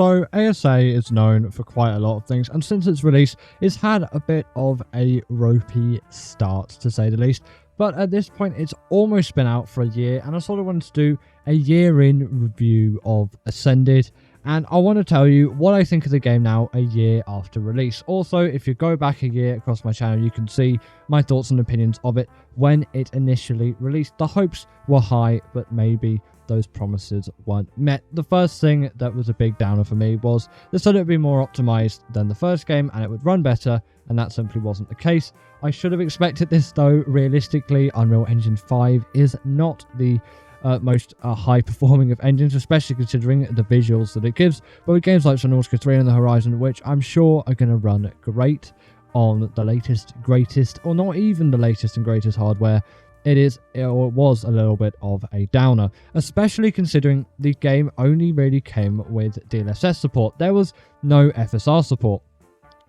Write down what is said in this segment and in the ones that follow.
So ASA is known for quite a lot of things, and since its release, it's had a bit of a ropey start, to say the least. But at this point, it's almost been out for a year, and I sort of wanted to do a year-in review of Ascended, and I want to tell you what I think of the game now a year after release. Also, if you go back a year across my channel, you can see my thoughts and opinions of it when it initially released. The hopes were high, but maybe those promises weren't met. The first thing that was a big downer for me was they said it would be more optimized than the first game and it would run better, and that simply wasn't the case. I should have expected this though. Realistically, Unreal Engine 5 is not the most high performing of engines, especially considering the visuals that it gives. But with games like Subnautica 3 and the Horizon, which I'm sure are going to run great on the latest, greatest, or not even the latest and greatest hardware, it was a little bit of a downer, especially considering the game only really came with DLSS support. There was no FSR support.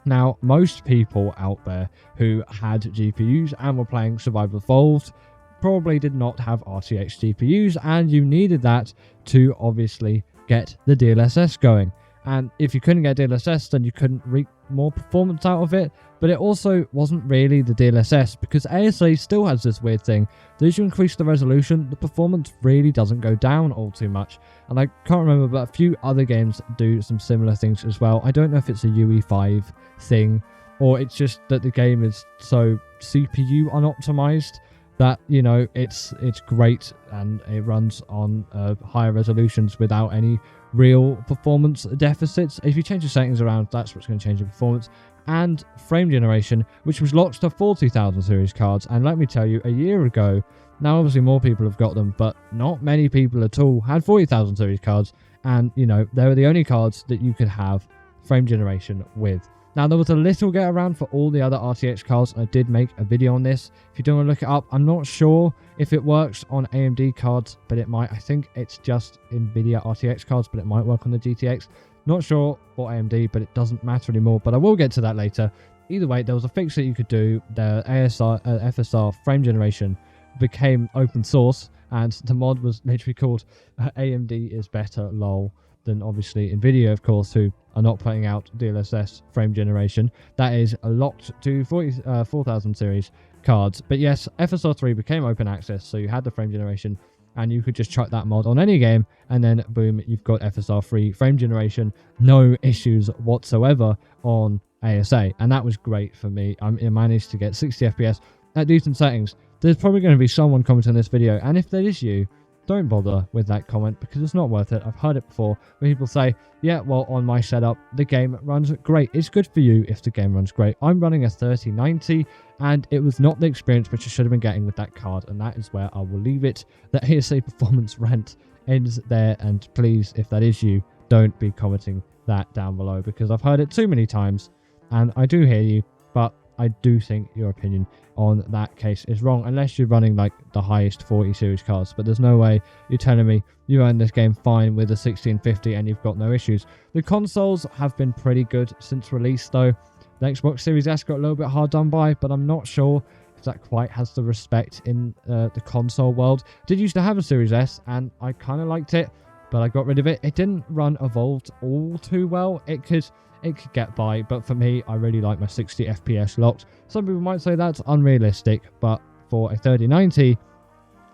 Now, most people out there who had GPUs and were playing Survival Evolved probably did not have RTX GPUs, and you needed that to obviously get the DLSS going. And if you couldn't get DLSS, then you couldn't reap more performance out of it. But it also wasn't really the DLSS, because ASA still has this weird thing that as you increase the resolution, the performance really doesn't go down all too much. And I can't remember, but a few other games do some similar things as well. I don't know if it's a UE5 thing, or it's just that the game is so CPU unoptimized that, you know, it's great and it runs on higher resolutions without any real performance deficits. If you change the settings around, that's what's going to change the performance. And frame generation, which was locked to 40,000 series cards, and let me tell you, a year ago, now obviously more people have got them, but not many people at all had 40,000 series cards, and you know, they were the only cards that you could have frame generation with. Now, there was a little get around for all the other RTX cards, and I did make a video on this. If you don't want to look it up, I'm not sure if it works on AMD cards, but it might. I think it's just NVIDIA RTX cards, but it might work on the GTX. Not sure for AMD, but it doesn't matter anymore, but I will get to that later. Either way, there was a fix that you could do. The FSR frame generation became open source, and the mod was literally called AMD is better lol than obviously NVIDIA, of course, who are not putting out DLSS frame generation. That is locked to 4,000 series cards. But yes, FSR 3 became open access, so you had the frame generation, and you could just chuck that mod on any game, and then boom, you've got FSR 3 frame generation, no issues whatsoever on ASA, and that was great for me. I managed to get 60 FPS at decent settings. There's probably going to be someone commenting on this video, and if that is you, don't bother with that comment because it's not worth it. I've heard it before where people say, yeah, well, on my setup, the game runs great. It's good for you if the game runs great. I'm running a 3090 and it was not the experience which I should have been getting with that card, and that is where I will leave it. The ASA performance rant ends there, and please, if that is you, don't be commenting that down below because I've heard it too many times and I do hear you, but I do think your opinion on that case is wrong, unless you're running like the highest 40 series cards. But there's no way you're telling me you run this game fine with a 1650 and you've got no issues. The consoles have been pretty good since release though. The Xbox Series S got a little bit hard done by, but I'm not sure if that quite has the respect in the console world. Did used to have a Series S and I kind of liked it, but I got rid of it. It didn't run Evolved all too well. It could get by, but for me, I really like my 60 FPS locked. Some people might say that's unrealistic, but for a 3090,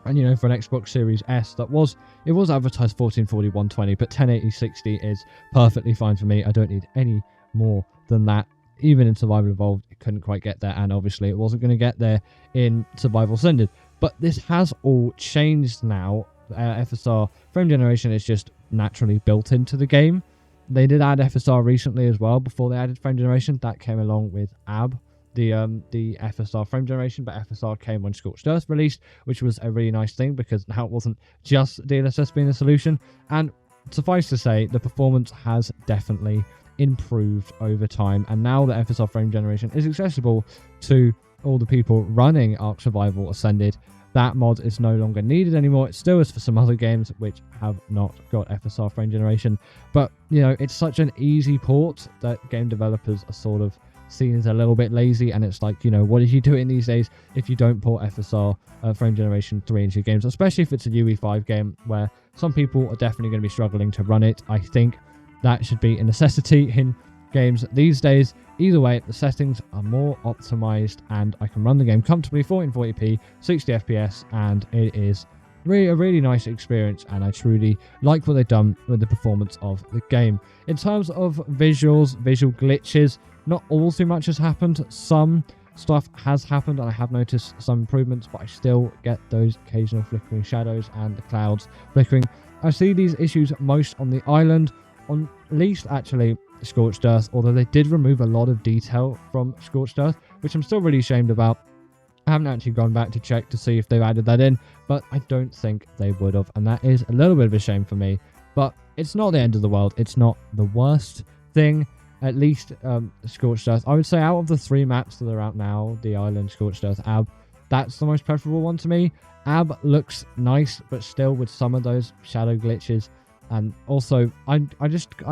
and you know, for an Xbox Series S, it was advertised 1440 120, but 1080 60 is perfectly fine for me. I don't need any more than that. Even in Survival Evolved, it couldn't quite get there, and obviously it wasn't going to get there in Survival Ascended. But this has all changed now. FSR frame generation is just naturally built into the game. They did add FSR recently as well before they added frame generation. That came along with AB, the FSR frame generation, but FSR came when Scorched Earth released, which was a really nice thing because now it wasn't just DLSS being the solution. And suffice to say, the performance has definitely improved over time, and now the FSR frame generation is accessible to all the people running Ark Survival Ascended. That mod is no longer needed anymore. It still is for some other games which have not got FSR frame generation, but you know, it's such an easy port that game developers are sort of seen as a little bit lazy, and it's like, you know, what are you doing these days if you don't port FSR frame generation 3 into your games, especially if it's a UE5 game where some people are definitely going to be struggling to run it. I think that should be a necessity in games these days. Either way, the settings are more optimized and I can run the game comfortably 1440p, 60 FPS, and it is really a really nice experience, and I truly like what they've done with the performance of the game. In terms of visuals, visual glitches, not all too much has happened. Some stuff has happened and I have noticed some improvements, but I still get those occasional flickering shadows and the clouds flickering. I see these issues most on the island, on least actually Scorched Earth, although they did remove a lot of detail from Scorched Earth, which I'm still really ashamed about. I haven't actually gone back to check to see if they've added that in, but I don't think they would have, and that is a little bit of a shame for me. But it's not the end of the world. It's not the worst thing. At least Scorched Earth, I would say out of the 3 maps that are out now, the island, Scorched Earth, Ab, that's the most preferable one to me. Ab looks nice, but still with some of those shadow glitches. And also, I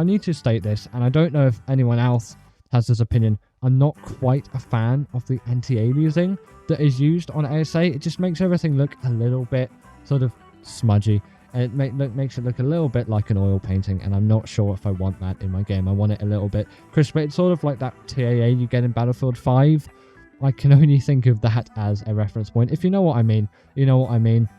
need to state this, and I don't know if anyone else has this opinion. I'm not quite a fan of the anti-aliasing that is used on ASA. It just makes everything look a little bit sort of smudgy. And it makes it look a little bit like an oil painting, and I'm not sure if I want that in my game. I want it a little bit crisper. It's sort of like that TAA you get in Battlefield 5. I can only think of that as a reference point. If you know what I mean, you know what I mean.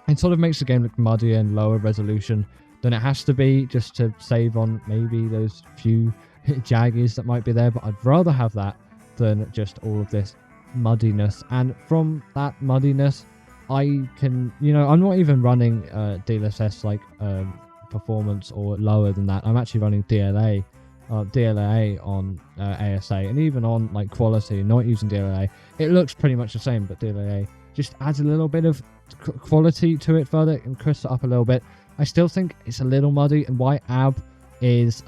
It sort of makes the game look muddier and lower resolution than it has to be, just to save on maybe those few jaggies that might be there. But I'd rather have that than just all of this muddiness. And from that muddiness, I can, I'm not even running DLSS like performance or lower than that. I'm actually running DLA on ASA, and even on like quality, not using DLA, it looks pretty much the same, but DLA just adds a little bit of quality to it further and crisps it up a little bit. I still think it's a little muddy, and why Ab is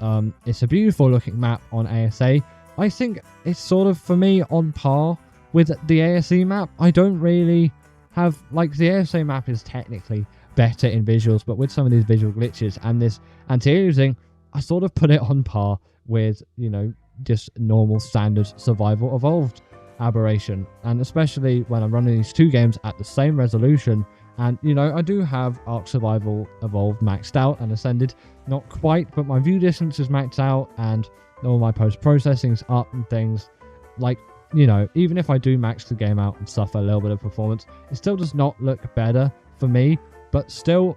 it's a beautiful looking map on ASA. I think it's sort of, for me, on par with the ASE map. I don't really have, like, the ASA map is technically better in visuals, but with some of these visual glitches and this anti-aliasing, I sort of put it on par with, just normal standard survival evolved aberration. And especially when I'm running these 2 games at the same resolution. And, I do have Ark Survival Evolved maxed out and Ascended. Not quite, but my view distance is maxed out and all my post-processing's up and things. Like, even if I do max the game out and suffer a little bit of performance, it still does not look better for me. But still,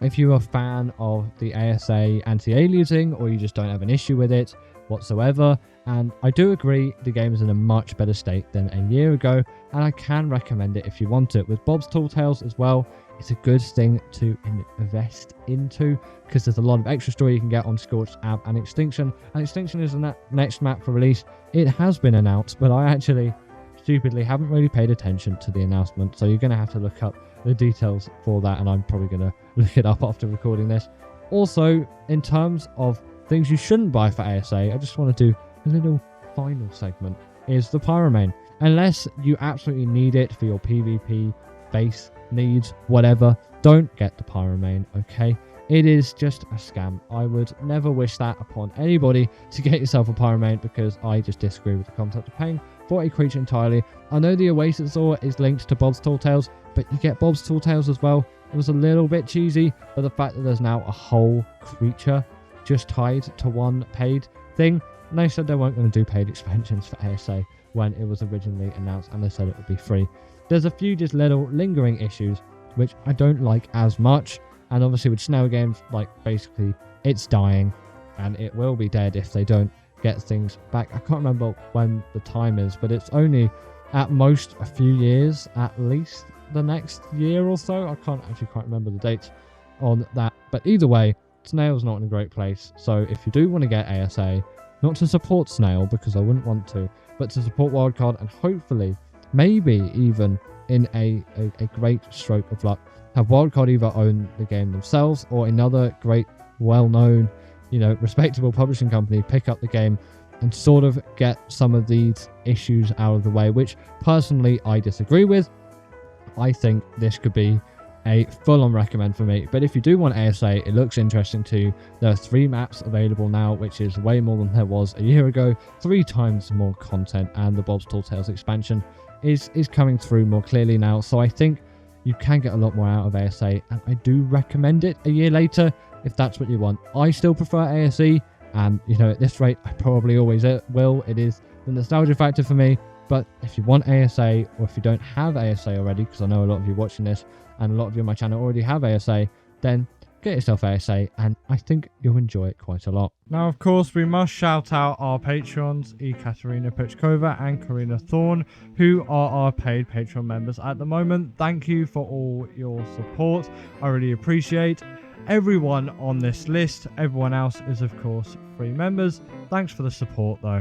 if you're a fan of the ASA anti-aliasing, or you just don't have an issue with it whatsoever, and I do agree the game is in a much better state than a year ago, and I can recommend it if you want it. With Bob's Tall Tales as well, it's a good thing to invest into, because there's a lot of extra story you can get on Scorched, Ab, and Extinction. And Extinction is the next map for release. It has been announced, but I actually stupidly haven't really paid attention to the announcement, so you're going to have to look up the details for that, and I'm probably going to look it up after recording this. Also, in terms of things you shouldn't buy for ASA, I just want to do a little final segment, is the Pyromane. Unless you absolutely need it for your PvP base needs, whatever, don't get the Pyromane, okay? It is just a scam. I would never wish that upon anybody, to get yourself a Pyromane, because I just disagree with the concept of paying for a creature entirely. I know the Oasis Ore is linked to Bob's Tall Tales, but you get Bob's Tall Tales as well. It was a little bit cheesy, but the fact that there's now a whole creature just tied to one paid thing. And they said they weren't going to do paid expansions for ASA when it was originally announced, and they said it would be free. There's a few just little lingering issues which I don't like as much, and obviously with Snail Games, like, basically it's dying, and it will be dead if they don't get things back. I can't remember when the time is, but it's only at most a few years, at least the next year or so. I can't actually quite remember the dates on that, but either way, Snail's not in a great place. So if you do want to get ASA, not to support Snail, because I wouldn't want to, but to support Wildcard, and hopefully, maybe even in a great stroke of luck, have Wildcard either own the game themselves, or another great, well-known, respectable publishing company pick up the game and sort of get some of these issues out of the way, which personally I disagree with. I think this could be a full-on recommend for me. But if you do want ASA, it looks interesting too. There are 3 maps available now, which is way more than there was a year ago. 3 times more content, and the Bob's Tall Tales expansion is coming through more clearly now. So I think you can get a lot more out of ASA, and I do recommend it a year later if that's what you want. I still prefer ASE, and you know, at this rate I probably always will. It is the nostalgia factor for me. But if you want ASA, or if you don't have ASA already, because I know a lot of you watching this and a lot of you on my channel already have ASA, then get yourself ASA, and I think you'll enjoy it quite a lot. Now, of course, we must shout out our Patreons, Ekaterina Puchkova and Karina Thorne, who are our paid Patreon members at the moment. Thank you for all your support. I really appreciate everyone on this list. Everyone else is, of course, free members. Thanks for the support, though.